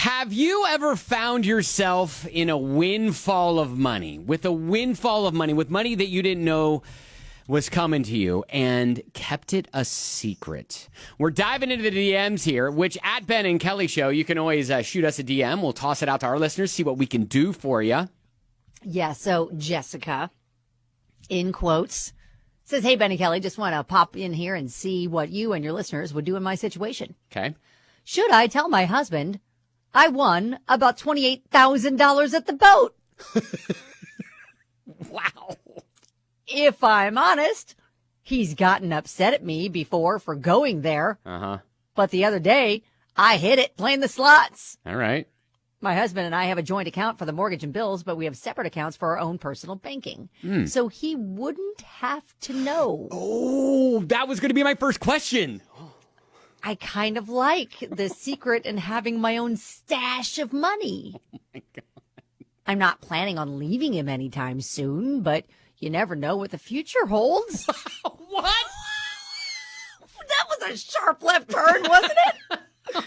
Have you ever found yourself in a windfall of money, with money that you didn't know was coming to you and kept it a secret? We're diving into the DMs here, which at Ben and Kelly Show, you can always shoot us a DM. We'll toss it out to our listeners, see what we can do for you. Yeah, so Jessica, in quotes, says, "Hey, Ben and Kelly, just want to pop in here and see what you and your listeners would do in my situation. Okay. Should I tell my husband I won about $28,000 at the boat? Wow. If I'm honest, he's gotten upset at me before for going there. Uh-huh. But the other day, I hit it playing the slots. All right. My husband and I have a joint account for the mortgage and bills, but we have separate accounts for our own personal banking. So he wouldn't have to know." Oh, that was going to be my first question. I kind of like the secret and having my own stash of money. Oh, my God. I'm not planning on leaving him anytime soon, but you never know what the future holds. What? That was a sharp left turn, wasn't it?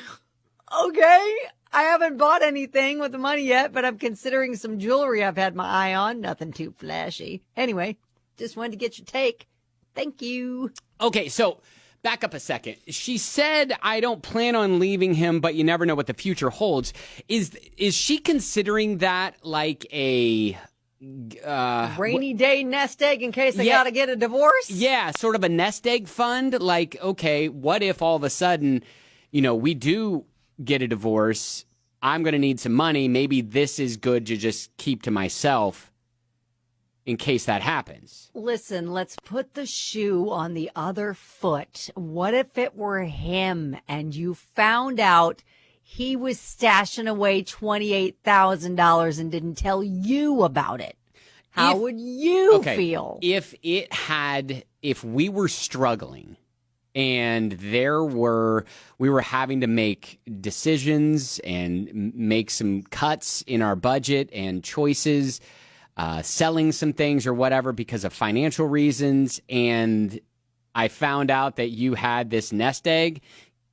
Okay. I haven't bought anything with the money yet, but I'm considering some jewelry I've had my eye on. Nothing too flashy. Anyway, just wanted to get your take. Thank you. Okay, so back up a second. She said, I don't plan on leaving him, but you never know what the future holds. Is she considering that like a rainy day nest egg in case I Yeah. gotta get a divorce? Yeah, sort of a nest egg fund. Like, okay, what if all of a sudden, we do get a divorce? I'm going to need some money. Maybe this is good to just keep to myself in case that happens. Listen, let's put the shoe on the other foot. What if it were him and you found out he was stashing away $28,000 and didn't tell you about it? How would you feel? If we were struggling and we were having to make decisions and make some cuts in our budget and choices, selling some things or whatever because of financial reasons, and I found out that you had this nest egg,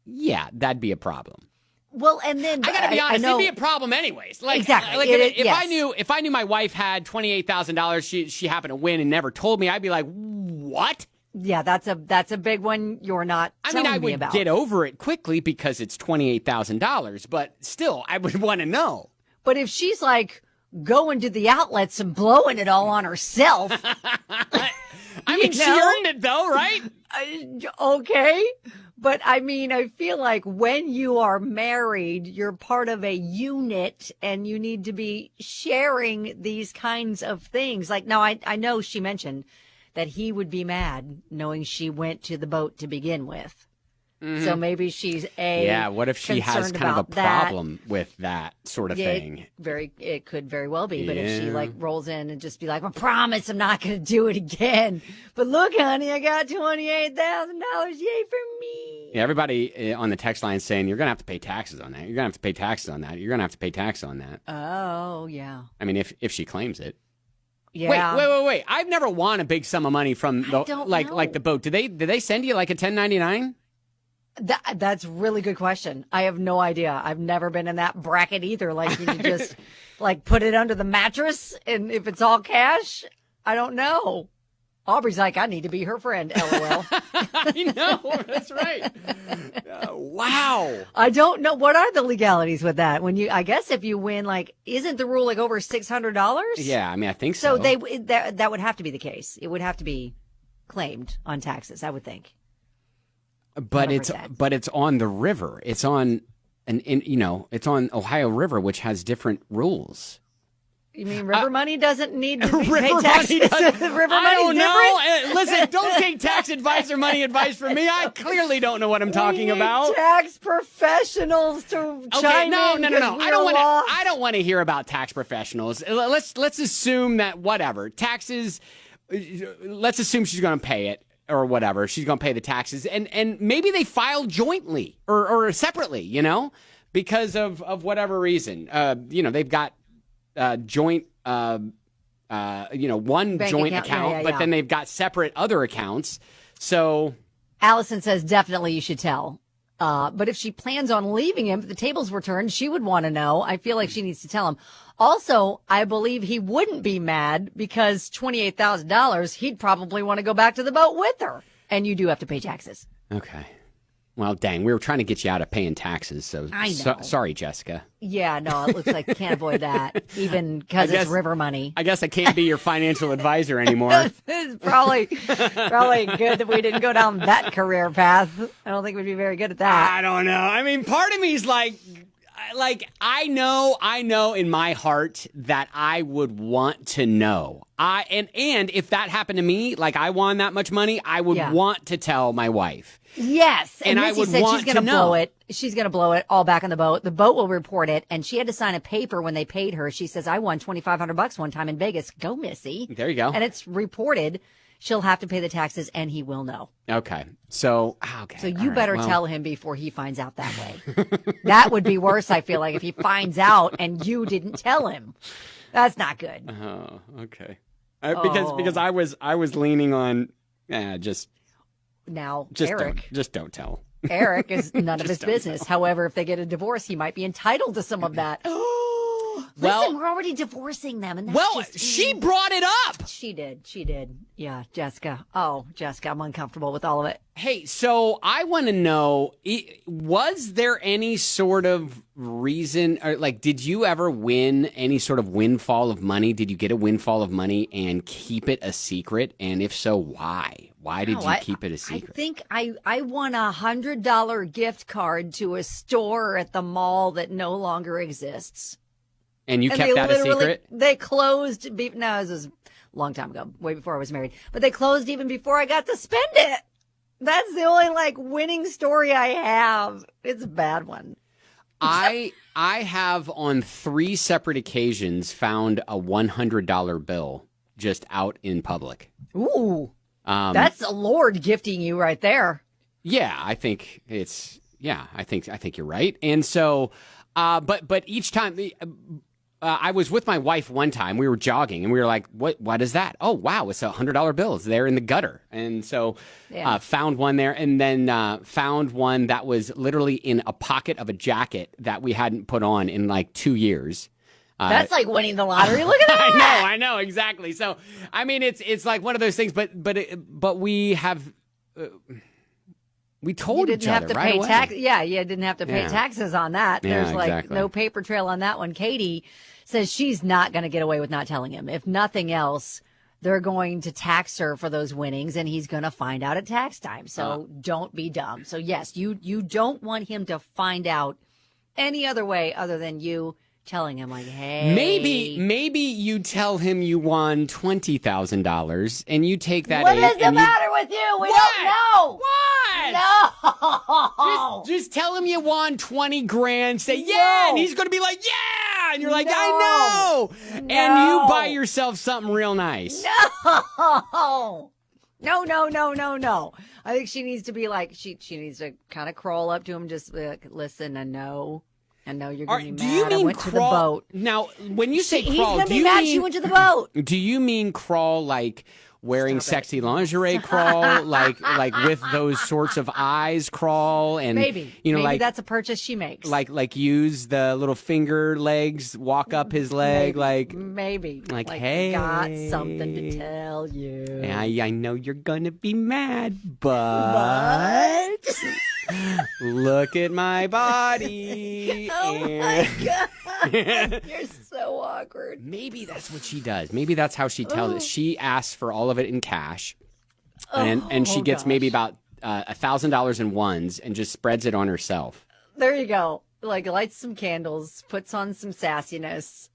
yeah, that'd be a problem. Well, and then I gotta be honest, it'd be a problem anyways. Like, exactly. Like if I knew my wife had $28,000, she happened to win and never told me, I'd be like, what? Yeah, that's a big one. You're not. I would get over it quickly because it's $28,000, but still, I would want to know. But if she's like going to the outlets and blowing it all on herself, I mean, she earned it though, right? Okay. But I mean, I feel like when you are married, you're part of a unit and you need to be sharing these kinds of things. Like, now I know she mentioned that he would be mad knowing she went to the boat to begin with. Mm-hmm. So maybe she's what if she has kind of a problem with that sort of thing? It could very well be. But if she like rolls in and just be like, I promise I'm not going to do it again. But look, honey, I got $28,000. Yay for me. Yeah, everybody on the text line saying you're going to have to pay taxes on that. You're going to have to pay taxes on that. You're going to have to pay tax on that. Oh, yeah. I mean, if she claims it. Yeah. Wait. I've never won a big sum of money from like the boat. Did they send you like a 1099? That's a really good question. I have no idea. I've never been in that bracket either. Like, you just like put it under the mattress, and if it's all cash, I don't know. Aubrey's like, I need to be her friend. LOL. I know. That's right. Wow. I don't know. What are the legalities with that? I guess if you win, like, isn't the rule like over $600? Yeah, I mean, I think so. So that would have to be the case. It would have to be claimed on taxes, I would think. But 100%. It's on the river. It's on it's on Ohio River, which has different rules. You mean river money doesn't need to be river paid taxes? River money I don't know. Different? Listen, don't take tax advice or money advice from me. I clearly don't know what I'm talking about. Tax professionals to chime in. No. I don't want to hear about tax professionals. Let's assume that whatever taxes. Let's assume she's going to pay it. Or whatever, she's going to pay the taxes, and maybe they file jointly or separately, because of whatever reason. They've got joint, one bank joint account, but then they've got separate other accounts. So Allison says definitely you should tell. But if she plans on leaving him, if the tables were turned, she would want to know. I feel like she needs to tell him. Also, I believe he wouldn't be mad because $28,000, he'd probably want to go back to the boat with her. And you do have to pay taxes. Okay. Well, dang, we were trying to get you out of paying taxes, so I know. Sorry, Jessica. Yeah, no, it looks like you can't avoid that, even because it's river money. I guess I can't be your financial advisor anymore. It's probably good that we didn't go down that career path. I don't think we'd be very good at that. I don't know. I mean, part of me is like I know in my heart that I would want to know. And if that happened to me, like I won that much money, I would want to tell my wife. Yes. And Missy I would said want she's going to know. blow it. She's going to blow it all back on the boat. The boat will report it. And she had to sign a paper when they paid her. She says, I won $2,500 one time in Vegas. Go, Missy. There you go. And it's reported. She'll have to pay the taxes and he will know. Okay. So you better tell him before he finds out that way. That would be worse, I feel like, if he finds out and you didn't tell him. That's not good. Oh, okay. Because I was leaning on just Eric. Just don't tell. Eric is none of his business. However, if they get a divorce, he might be entitled to some of that. Listen, we're already divorcing them. And that's she brought it up. She did. Yeah, Jessica. Oh, Jessica, I'm uncomfortable with all of it. Hey, so I want to know, was there any sort of reason, or like, did you ever win any sort of windfall of money? Did you get a windfall of money and keep it a secret? And if so, why? Why did you keep it a secret? I think I won a $100 gift card to a store at the mall that no longer exists. And you kept that a secret? They closed. No, this was a long time ago, way before I was married. But they closed even before I got to spend it. That's the only winning story I have. It's a bad one. I have on 3 separate occasions found a $100 bill just out in public. Ooh, that's the Lord gifting you right there. Yeah, I think it's. Yeah, I think you're right. And so, but each time. I was with my wife one time. We were jogging, and we were like, what is that? Oh, wow, it's a $100 bill. It's there in the gutter. And so found one there, and then found one that was literally in a pocket of a jacket that we hadn't put on in 2 years. That's like winning the lottery. Look at that. I know, exactly. So, I mean, it's like one of those things, but we have... we told each other right away. You didn't have to pay tax. Yeah, you didn't have to pay taxes on that. There's exactly. No paper trail on that one. Katie says she's not going to get away with not telling him. If nothing else, they're going to tax her for those winnings, and he's going to find out at tax time. So don't be dumb. So yes, you don't want him to find out any other way other than you telling him hey. Maybe you tell him you won $20,000 and you take that. What is the matter with you? We don't know. What? No. Just tell him you won 20 grand. Say yeah, and he's going to be like yeah, and you're like I know, and you buy yourself something real nice. No. No. I think she needs to be she needs to kind of crawl up to him, just listen. I know you're going to be mad. Do you mean I went crawl? To the boat. Now, when you say he's crawl, gonna be mad she went to the boat. Do you mean crawl like wearing sexy lingerie crawl, like with those sorts of eyes crawl, and maybe that's a purchase she makes. Like use the little finger legs, walk up his leg, maybe hey, got something to tell you. I know you're gonna be mad, but. Look at my body. My God. You're so awkward. Maybe that's what she does. Maybe that's how she tells it. She asks for all of it in cash. And she gets maybe about $1,000 in ones and just spreads it on herself. There you go. Lights some candles, puts on some sassiness,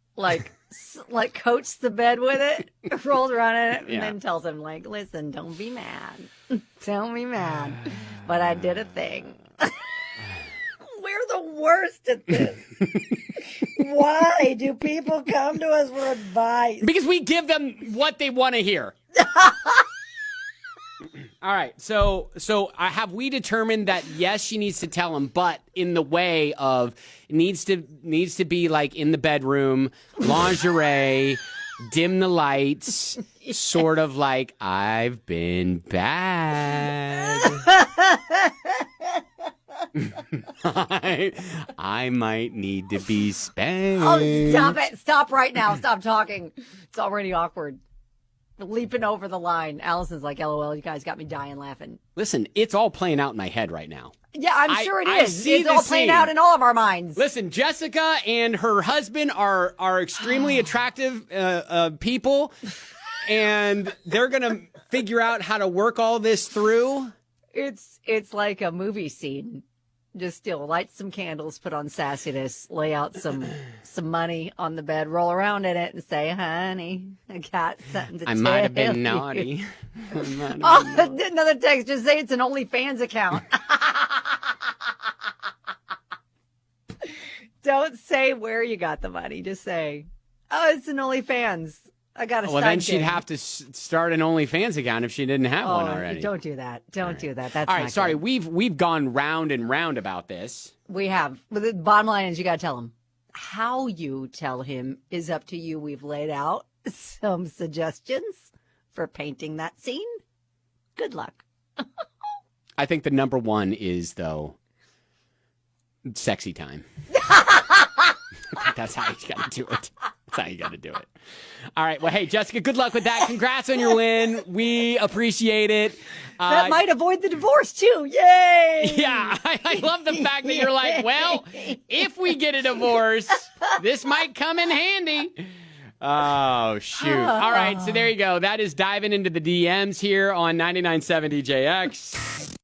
coats the bed with it, rolls around in it, and then tells him, listen, don't be mad. Don't be mad. But I did a thing. We're the worst at this. Why do people come to us for advice? Because we give them what they want to hear. All right. So have we determined that yes, she needs to tell him, but in the way of needs to be in the bedroom, lingerie, dim the lights, sort of I've been bad. I might need to be spanked. Oh, stop it. Stop right now. Stop talking. It's already awkward. Leaping over the line. Allison's like, LOL, you guys got me dying laughing. Listen, it's all playing out in my head right now. Yeah, I'm sure it I is. see It's the all playing scene. out in all of our minds. Listen, Jessica and her husband are extremely attractive people, and they're going to figure out how to work all this through. It's like a movie scene. Just still light some candles, put on sassiness, lay out some money on the bed, roll around in it, and say, "Honey, I got something to tell you." I might have been naughty. Another text. Just say it's an OnlyFans account. Don't say where you got the money. Just say, "Oh, it's an OnlyFans. I got a." Well, then she'd have to start an OnlyFans account if she didn't have one already. Don't do that. Don't do that. That's all right. not Sorry, good. we've gone round and round about this. We have. But the bottom line is you got to tell him. How you tell him is up to you. We've laid out some suggestions for painting that scene. Good luck. I think the number one is, though, sexy time. That's how you got to do it. That's how you got to do it. All right. Well, hey, Jessica, good luck with that. Congrats on your win. We appreciate it. That might avoid the divorce, too. Yay! Yeah. I love the fact that you're like, well, if we get a divorce, this might come in handy. Oh, shoot. All right. So there you go. That is diving into the DMs here on 99.7 DJX.